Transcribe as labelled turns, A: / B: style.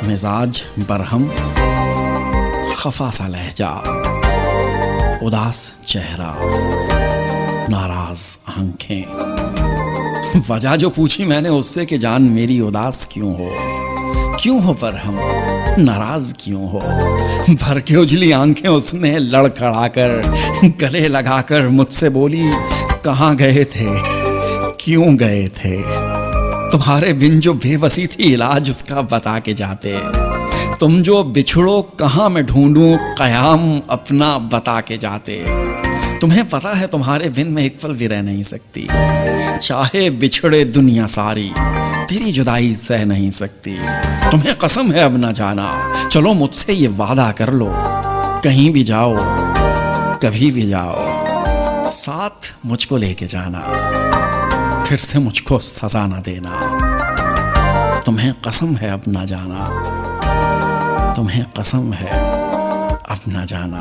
A: मिजाज बरहम, खफा सा लहजा, उदास चेहरा, नाराज आंखें। वजह जो पूछी मैंने उससे कि जान मेरी उदास क्यों हो बरहम, नाराज क्यों हो। भर के उजली आंखें उसने लड़खड़ाकर गले लगाकर मुझसे बोली, कहाँ गए थे, क्यों गए थे। तुम्हारे बिन जो बेबसी थी इलाज उसका बता के जाते। तुम जो बिछड़ो कहाँ मैं ढूंढूं कयाम अपना बता के जाते। तुम्हें पता है तुम्हारे बिन मैं एक पल भी रह नहीं सकती। चाहे बिछड़े दुनिया सारी तेरी जुदाई सह नहीं सकती। तुम्हें कसम है अब ना जाना, चलो मुझसे ये वादा कर लो। कहीं भी जाओ कभी भी जाओ, साथ मुझको लेके जाना, फिर से मुझको सजा ना देना। तुम्हें कसम है अब ना जाना, तुम्हें कसम है अब ना जाना।